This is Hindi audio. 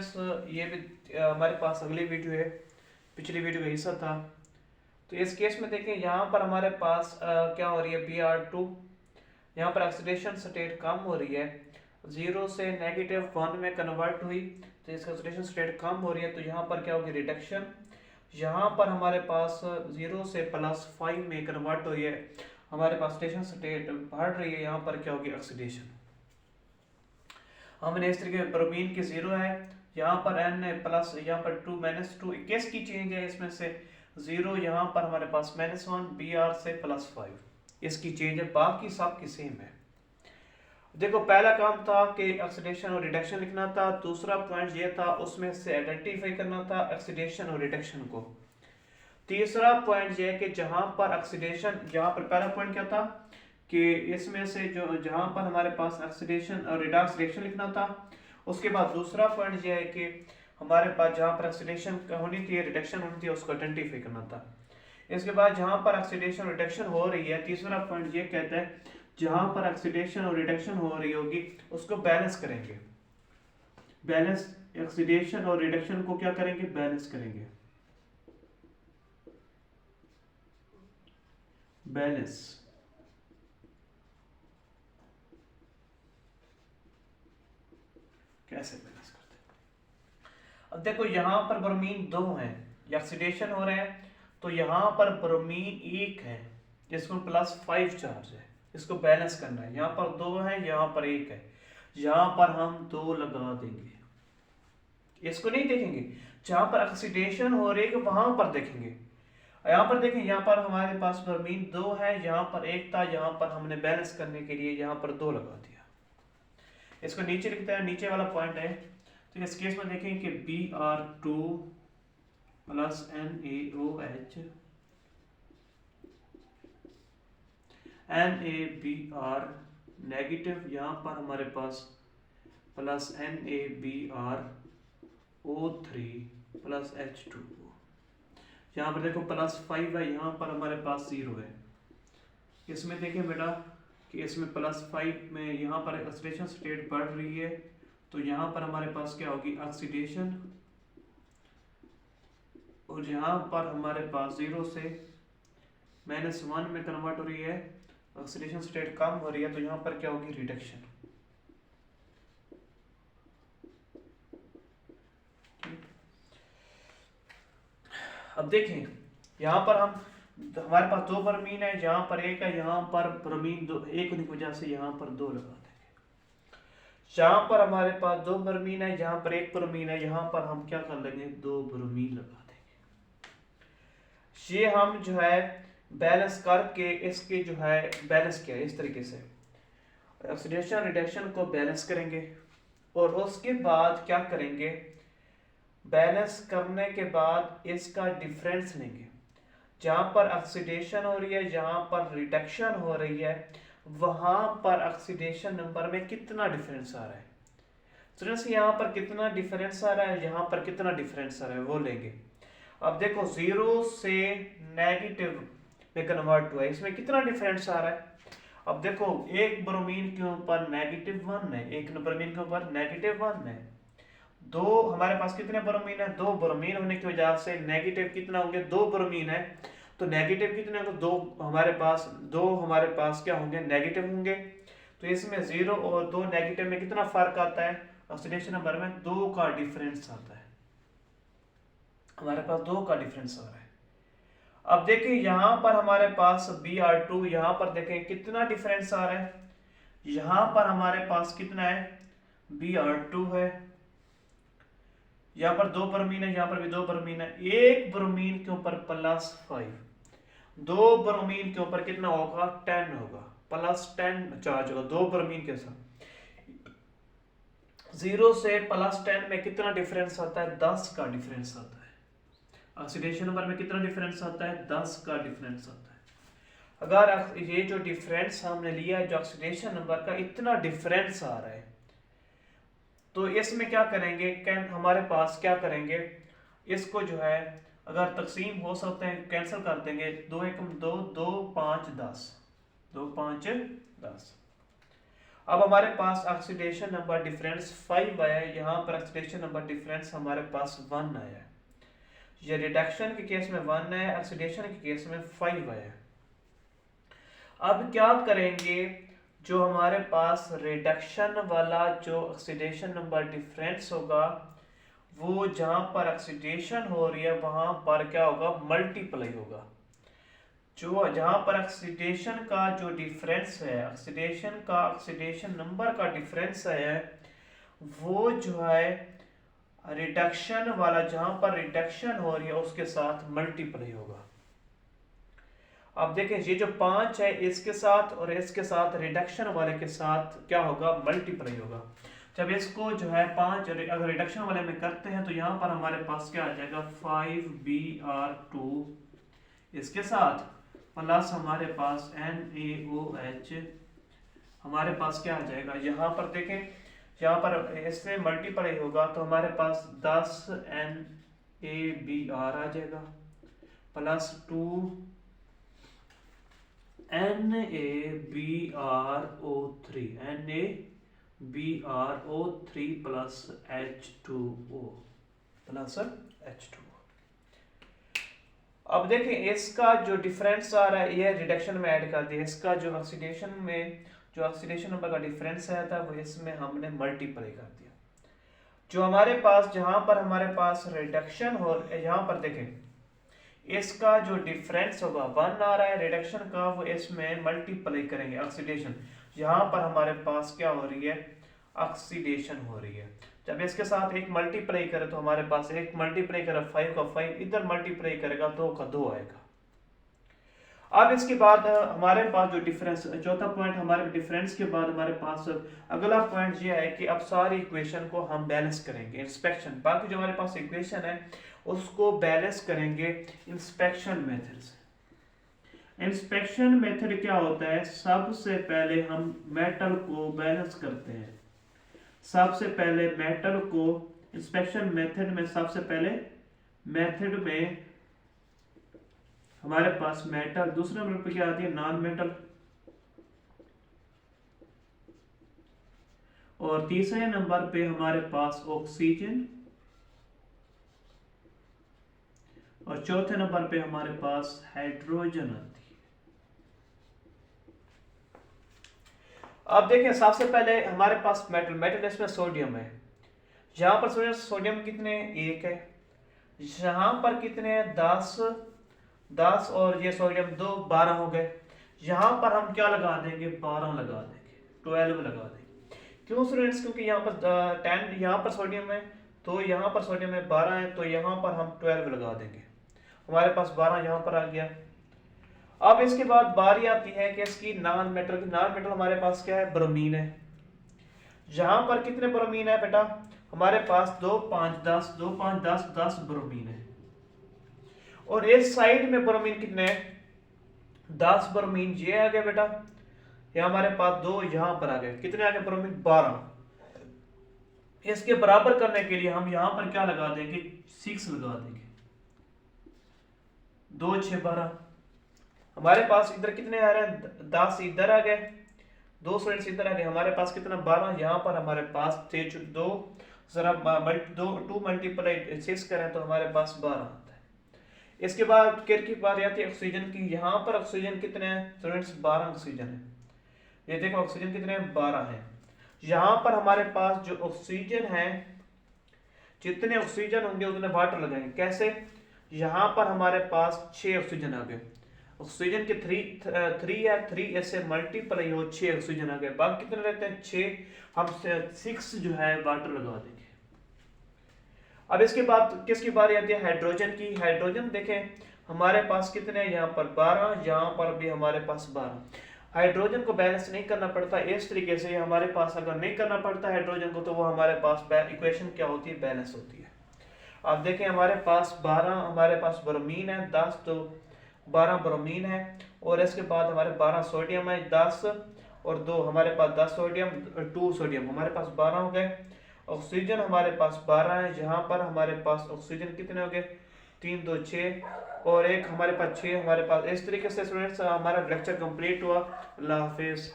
स्टूडेंट्स, ये भी हमारे पास अगली वीडियो है, पिछली वीडियो का हिस्सा था। तो इस केस में देखें यहाँ पर हमारे पास क्या हो रही है, Br2 यहाँ पर ऑक्सीडेशन स्टेट कम हो रही है, 0 से -1 में कन्वर्ट हुई तो इसका ऑक्सीडेशन स्टेट कम हो रही है, तो यहाँ पर क्या होगी, रिडक्शन। यहाँ पर हमारे पास 0 से +5 में कन्वर्ट हुई है, हमारे पास ऑक्सीडेशन स्टेट बढ़ रही है, यहाँ पर क्या होगी, ऑक्सीडेशन। हमने इस तरीके ब्रोमीन की 0 है, यहाँ पर n+, यहाँ पर 2 -2 किस की चेंज है, इसमें से 0 यहाँ पर हमारे पास -1, Br से +5 इसकी चेंज है, बाकी सब की सेम है। देखो पहला काम था कि ऑक्सीडेशन और रिडक्शन लिखना था, दूसरा पॉइंट ये था उसमें से आइडेंटिफाई करना था ऑक्सीडेशन और रिडक्शन को। तीसरा पॉइंट ये है कि जहां पर ऑक्सीडेशन, जहां पर पहला पॉइंट क्या था कि इसमें से जो जहां पर हमारे पास ऑक्सीडेशन और रिडक्स रिएक्शन लिखना था, उसके बाद दूसरा पॉइंट ये है कि हमारे पास जहां पर ऑक्सीडेशन होनी थी, रिडक्शन होनी थी, उसको आइडेंटिफाई करना था। इसके बाद जहां पर ऑक्सीडेशन रिडक्शन हो रही है, तीसरा पॉइंट ये कहता है जहां पर ऑक्सीडेशन और रिडक्शन हो रही होगी उसको बैलेंस करेंगे। बैलेंस, ऑक्सीडेशन और रिडक्शन को क्या करेंगे, बैलेंस करेंगे। बैलेंस कैसे बैलेंस करते हैं? अब देखो यहाँ पर ब्रोमीन 2 है, ऑक्सीडेशन हो रहा है, तो यहाँ पर ब्रोमीन 1 है जिसको +5 चार्ज है, इसको बैलेंस करना है। यहाँ पर 2 है, यहाँ पर 1 है, यहाँ पर हम 2 लगा देंगे, इसको नहीं देखेंगे। जहां पर ऑक्सीडेशन हो रही है वहां पर देखेंगे। यहाँ पर देखें, यहाँ पर हमारे पास ब्रोमीन 2 है, यहाँ पर 1 था, यहाँ पर हमने बैलेंस करने के लिए यहाँ पर 2 लगा दिया। इसको नीचे लिखते हैं, नीचे वाला पॉइंट है। तो इस केस में देखें कि Br2 + NaOH NaBr नेगेटिव, यहाँ पर हमारे पास + NaBrO3 + H2O। यहाँ पर देखो +5 है, यहाँ पर हमारे पास 0 है। इसमें देखें बेटा कि इसमें +5 में यहाँ पर ऑक्सीडेशन स्टेट बढ़ रही है, तो यहाँ पर हमारे पास क्या होगी, ऑक्सीडेशन, और यहाँ पर हमारे पास 0 से -1 में कन्वर्ट हो रही है, ऑक्सीडेशन स्टेट कम हो रही है, तो यहाँ पर क्या होगी, रिडक्शन। अब देखें यहाँ पर हमारे पास 2 ब्रोमीन है, यहाँ पर 1 है, यहाँ पर ब्रोमीन 2 1 होने की वजह से यहाँ पर 2 लगा देंगे। जहाँ पर हमारे पास 2 ब्रोमीन है, यहाँ पर 1 ब्रोमीन है, यहाँ पर हम क्या कर लेंगे, 2 ब्रोमीन लगा देंगे। ये हम जो है बैलेंस करके इसके जो है बैलेंस किया इस तरीके से, ऑक्सीडेशन रिडक्शन को बैलेंस करेंगे, और उसके बाद क्या करेंगे, बैलेंस करने के बाद इसका डिफरेंस लेंगे। जहां पर ऑक्सीडेशन हो रही है, जहां पर रिडक्शन हो रही है, वहां पर ऑक्सीडेशन नंबर में कितना डिफरेंस आ रहा है, स्टूडेंट्स यहाँ पर कितना डिफरेंस आ रहा है, यहाँ पर कितना डिफरेंस आ रहा है, वो लेंगे। अब देखो 0 से नेगेटिव में कन्वर्ट हुआ है, इसमें कितना डिफरेंस आ रहा है। अब देखो एक ब्रोमीन के ऊपर -1 है, एक ब्रोमीन के ऊपर -1 है, 2 हमारे पास कितने ब्रोमीन है, 2 ब्रोमीन होने की वजह से नेगेटिव कितना होंगे, 2 ब्रोमीन है, तो नेगेटिव कितने होंगे, 2 हमारे पास क्या होंगे, नेगेटिव होंगे। तो इसमें 0 और 2 नेगेटिव में कितना फर्क आता है, ऑक्सीडेशन नंबर में 2 का डिफरेंस आता है, हमारे पास 2 का डिफरेंस आ रहा है। अब देखिए यहाँ पर हमारे पास Br2, यहाँ पर देखें कितना डिफरेंस आ रहा है, यहाँ पर हमारे पास कितना है, Br2 है, यहाँ पर 2 ब्रोमीन है, यहाँ पर भी 2 ब्रोमीन है, एक ब्रोमीन के ऊपर +5, 2 ब्रोमीन के ऊपर कितना होगा, 10 होगा, +10 चार्ज होगा 2 ब्रोमीन के साथ। 0 से +10 में कितना डिफरेंस आता है, 10 का डिफरेंस आता है। ऑक्सीडेशन नंबर में कितना डिफरेंस आता है, 10 का डिफरेंस आता है। अगर ये जो डिफरेंस हमने लिया है, जो ऑक्सीडेशन नंबर का इतना डिफरेंस आ रहा है, तो इसमें क्या करेंगे, हमारे पास क्या करेंगे, इसको जो है अगर तकसीम हो सकते हैं कैंसिल कर देंगे, 2 × 1 = 2, 2 × 5 = 10, 2 × 5 = 10। अब हमारे पास ऑक्सीडेशन नंबर डिफरेंस 5 आया है, यहाँ पर ऑक्सीडेशन नंबर डिफरेंस हमारे पास 1 आया है। ये रिडक्शन के केस में 1 है, ऑक्सीडेशन के केस में 5 आया है। अब क्या करेंगे, जो हमारे पास रिडक्शन वाला जो ऑक्सीडेशन नंबर डिफरेंस होगा वो जहां पर ऑक्सीडेशन हो रही है वहां पर क्या होगा, मल्टीप्लाई होगा। जो जहां पर ऑक्सीडेशन का जो डिफरेंस है, ऑक्सीडेशन का ऑक्सीडेशन नंबर का डिफरेंस है वो जो है रिडक्शन वाला जहां पर रिडक्शन हो रही है उसके साथ मल्टीप्लाई होगा। अब देखें ये जो 5 है इसके साथ और इसके साथ रिडक्शन वाले के साथ क्या होगा, मल्टीप्लाई होगा। जब इसको जो है 5 अगर रिडक्शन वाले में करते हैं तो यहाँ पर हमारे पास क्या आ जाएगा 5Br2 इसके साथ प्लस हमारे पास NaOH हमारे पास क्या आ जाएगा, यहाँ पर देखें यहाँ पर इससे मल्टीप्लाई होगा तो हमारे पास 10 NaBr आ जाएगा plus 2 NaBrO3 plus H2O plus H2O। अब देखें इसका जो डिफरेंस आ रहा है ये रिडक्शन में ऐड कर दिया, इसका जो ऑक्सीडेशन में जो ऑक्सीडेशन नंबर का डिफरेंस आया था वो इसमें हमने मल्टीप्लाई कर दिया। जो हमारे पास जहां पर हमारे पास रिडक्शन हो, यहाँ पर देखें इसका जो डिफरेंस होगा 1 आ रहा है रिडक्शन का, वो इसमें मल्टीप्लाई करेंगे ऑक्सीडेशन। यहाँ पर हमारे पास क्या हो रही है, ऑक्सीडेशन हो रही है। जब इसके साथ एक मल्टीप्लाई करे तो हमारे पास एक मल्टीप्लाई करे 5 का 5 इधर मल्टीप्लाई करेगा 2 का 2 आएगा। अब इसके बाद हमारे पास जो डिफरेंस, चौथा पॉइंट हमारे डिफरेंस के बाद हमारे पास अगला पॉइंट ये है कि अब सारी इक्वेशन को हम बैलेंस करेंगे इंस्पेक्शन। बाकी जो हमारे पास इक्वेशन है उसको बैलेंस करेंगे इंस्पेक्शन मेथड से। इंस्पेक्शन मेथड क्या होता है, सबसे पहले हम मेटल को बैलेंस करते हैं। सबसे पहले मेटल को इंस्पेक्शन मेथड में सबसे पहले मेथड में हमारे पास मेटल, दूसरे नंबर पे क्या आती है नॉन मेटल, और तीसरे नंबर पे हमारे पास ऑक्सीजन, और चौथे नंबर पे हमारे पास हाइड्रोजन आती है। अब देखें सबसे पहले हमारे पास मेटल, मेटल इसमें सोडियम है। यहां पर सोडियम कितने, 1 है। यहां पर कितने हैं, 10 और ये सोडियम 2, 12 हो गए। यहां पर हम क्या लगा देंगे, 12 लगा देंगे, 12 लगा देंगे। क्यों स्टूडेंट्स, क्योंकि यहाँ पर 10 यहाँ पर सोडियम है तो यहाँ पर सोडियम है 12 है तो यहाँ पर हम 12 लगा देंगे, हमारे पास 12 यहाँ पर आ गया। अब इसके बाद बारी आती है कि इसकी नॉन मेटल की। नॉन मेटल हमारे पास क्या है, ब्रोमीन है। यहाँ पर कितने ब्रोमीन है बेटा, हमारे पास 2, 5, 10, 2, 5, 10 ब्रोमीन है। और इस साइड में ब्रोमीन कितने हैं, 10 ब्रोमीन ये आ गए बेटा, ये हमारे पास 2 यहां पर आ गए, कितने आ गए ब्रोमीन, 12। इसके बराबर करने के लिए हम यहां पर क्या लगा देंगे, 6 लगा देंगे, 2, 6, 12। हमारे पास इधर कितने आ रहे हैं, 10 इधर आ गए, 2 स्टूडेंट्स इधर आ गए, हमारे पास कितना 12। यहाँ पर हमारे पास 2 जरा 2 मल्टीप्लाई 6 करें तो हमारे पास 12 आता है। इसके बाद किर की बात आती है ऑक्सीजन की। यहाँ पर ऑक्सीजन कितने हैं स्टूडेंट्स, 12 ऑक्सीजन है। ये देखो ऑक्सीजन कितने हैं, 12 है। यहाँ पर हमारे पास जो ऑक्सीजन है, जितने ऑक्सीजन होंगे उतने वाटर लगाएंगे। कैसे, यहाँ पर हमारे पास 6 ऑक्सीजन आ गए, ऑक्सीजन के 3 है, 3 ऐसे मल्टीप्लाई हो 6 ऑक्सीजन आ गए, बाकी कितने रहते हैं 6, हम 6 जो है वाटर लगा देंगे। अब इसके बाद किसकी बारी आती है, हाइड्रोजन की। हाइड्रोजन देखें हमारे पास कितने हैं, यहाँ पर 12, यहाँ पर भी हमारे पास 12। हाइड्रोजन को बैलेंस नहीं करना पड़ता इस तरीके से, हमारे पास अगर नहीं करना पड़ता हाइड्रोजन को तो वो हमारे पास इक्वेशन क्या होती है, बैलेंस होती है। अब देखें हमारे पास 12, हमारे पास ब्रोमीन है 10, तो 12 ब्रोमीन है, और इसके बाद हमारे 12 सोडियम है 10 और 2 हमारे पास 10 सोडियम 2 सोडियम, हमारे पास 12 हो गए। ऑक्सीजन हमारे पास 12 है, जहां पर हमारे पास ऑक्सीजन कितने हो गए, 3, 2, 6 और 1 हमारे पास 6 हमारे पास। इस तरीके से स्टूडेंट्स हमारा लेक्चर कंप्लीट हुआ। अल्लाह हाफिज।